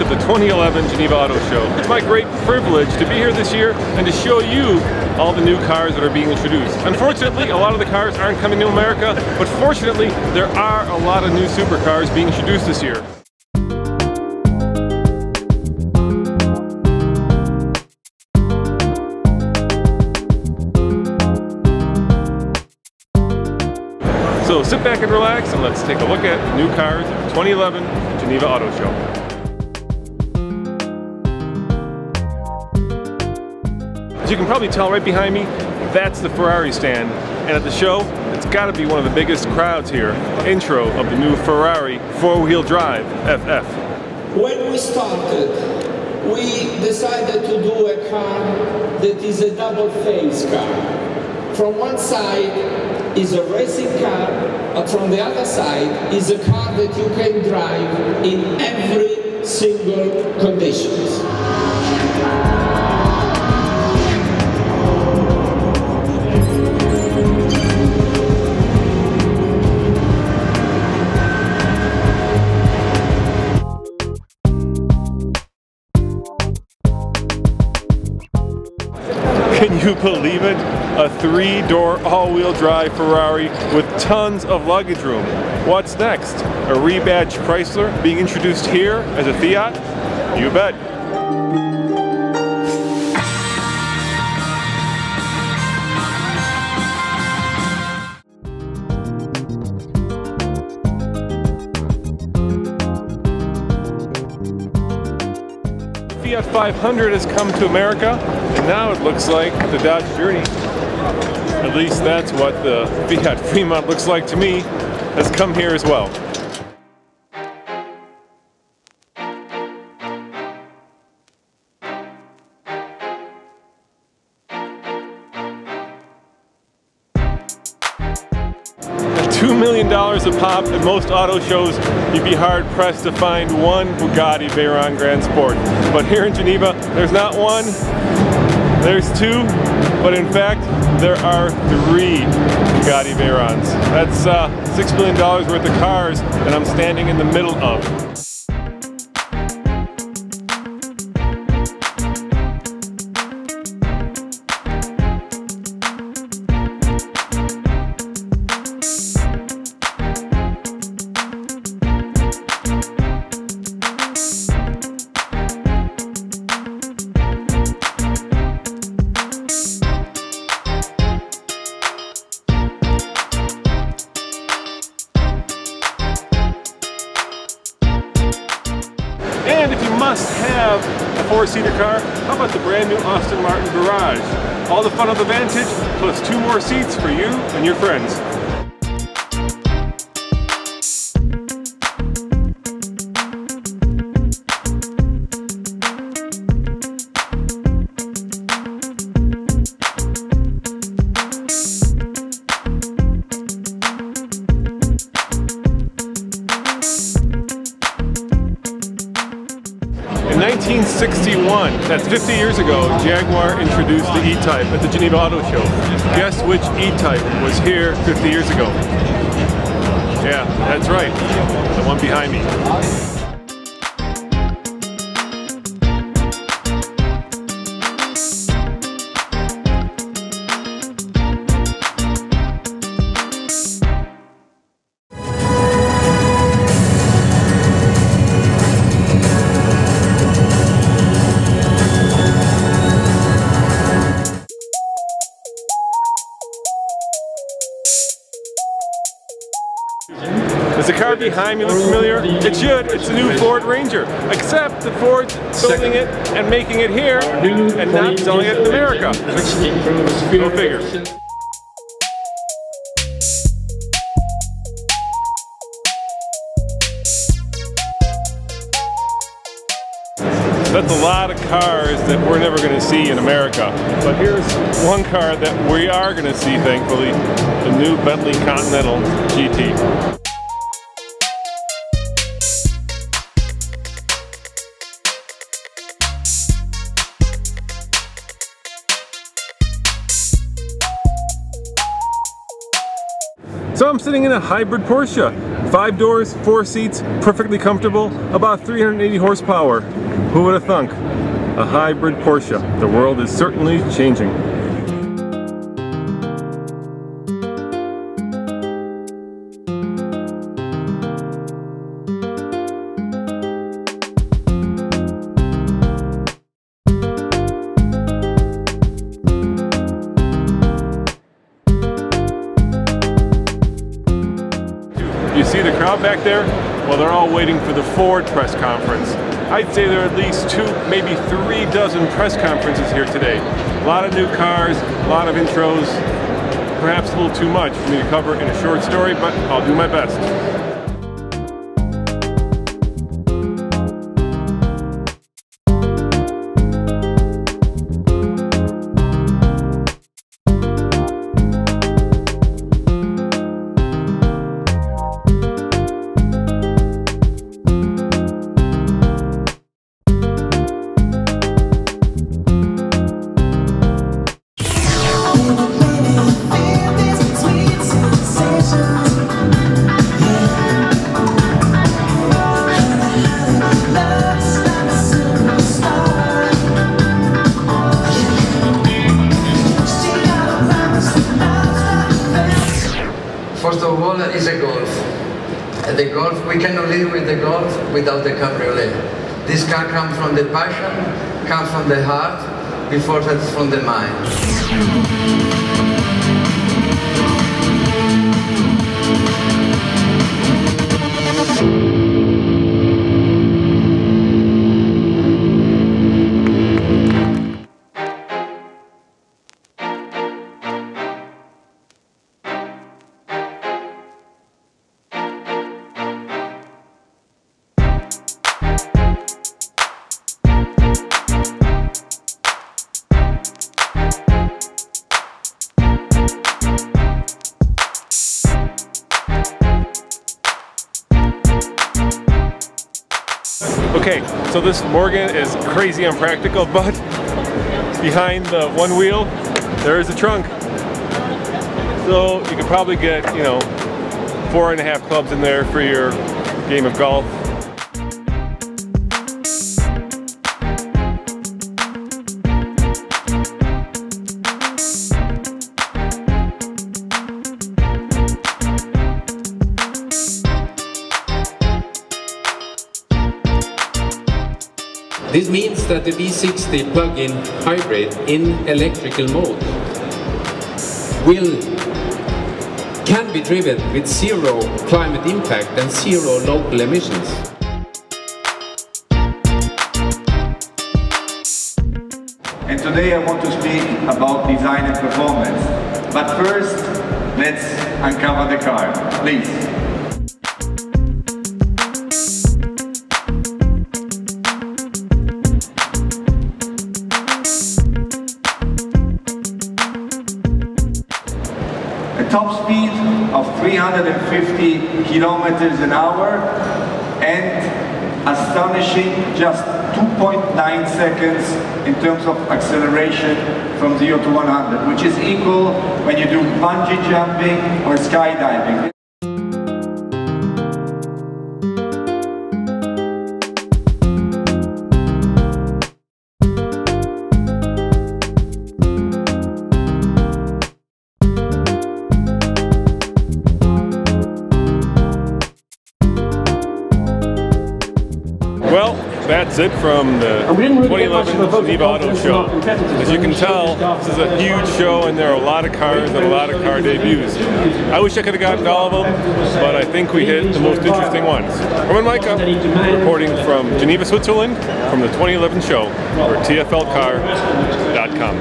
to the 2011 Geneva Auto Show. It's my great privilege to be here this year and to show you all the new cars that are being introduced. Unfortunately, a lot of the cars aren't coming to America, but fortunately, there are a lot of new supercars being introduced this year. So sit back and relax and let's take a look at new cars at the 2011 Geneva Auto Show. As you can probably tell right behind me, that's the Ferrari stand. And at the show, it's got to be one of the biggest crowds here. Intro of the new Ferrari four-wheel drive FF. When we started, we decided to do a car that is a double-phase car. From one side is a racing car, but from the other side is a car that you can drive in every single conditions. Can you believe it? A three-door all-wheel drive Ferrari with tons of luggage room. What's next? A rebadged Chrysler being introduced here as a Fiat? You bet. Fiat 500 has come to America, and now it looks like the Dodge Journey, at least that's what the Fiat Fremont looks like to me, has come here as well. $2 million a pop at most auto shows, you'd be hard pressed to find one Bugatti Veyron Grand Sport. But here in Geneva, there's not one, there's two, but in fact, there are three Bugatti Veyrons. That's $6 million worth of cars that I'm standing in the middle of. And if you must have a four-seater car, how about the brand new Aston Martin Garage? All the fun of the Vantage, plus 2 more seats for you and your friends. In 1961, that's 50 years ago, Jaguar introduced the E-Type at the Geneva Auto Show. Guess which E-Type was here 50 years ago? Yeah, that's right, the one behind me. Does the car behind me look familiar? It should. It's a new Ford Ranger. Except the Ford's building it and making it here and not selling it in America. Go figure. That's a lot of cars that we're never going to see in America. But here's one car that we are going to see, thankfully, the new Bentley Continental GT. So I'm sitting in a hybrid Porsche. 5 doors, 4 seats, perfectly comfortable, about 380 horsepower. Who would have thunk? A hybrid Porsche. The world is certainly changing. You see the crowd back there? Well, they're all waiting for the Ford press conference. I'd say there are at least 2, maybe 3 dozen press conferences here today. A lot of new cars, a lot of intros, perhaps a little too much for me to cover in a short story, but I'll do my best. First of all, it's a Golf. And the Golf, we cannot live with the Golf without the Cabriolet. This car comes from the passion, comes from the heart, before that's from the mind. Okay, so this Morgan is crazy unpractical, but behind the one wheel, there is a trunk. So you could probably get, 4.5 clubs in there for your game of golf. This means that the V60 plug-in hybrid in electrical mode can be driven with 0 climate impact and 0 local emissions. And today I want to speak about design and performance. But first, let's uncover the car, please. A top speed of 350 kilometers an hour and astonishing just 2.9 seconds in terms of acceleration from 0 to 100, which is equal when you do bungee jumping or skydiving. Well, that's it from the 2011 Geneva Auto Show. As you can tell, this is a huge show and there are a lot of cars and a lot of car debuts. I wish I could have gotten to all of them, but I think we hit the most interesting ones. I'm Micah, reporting from Geneva, Switzerland, from the 2011 show, or TFLcar.com.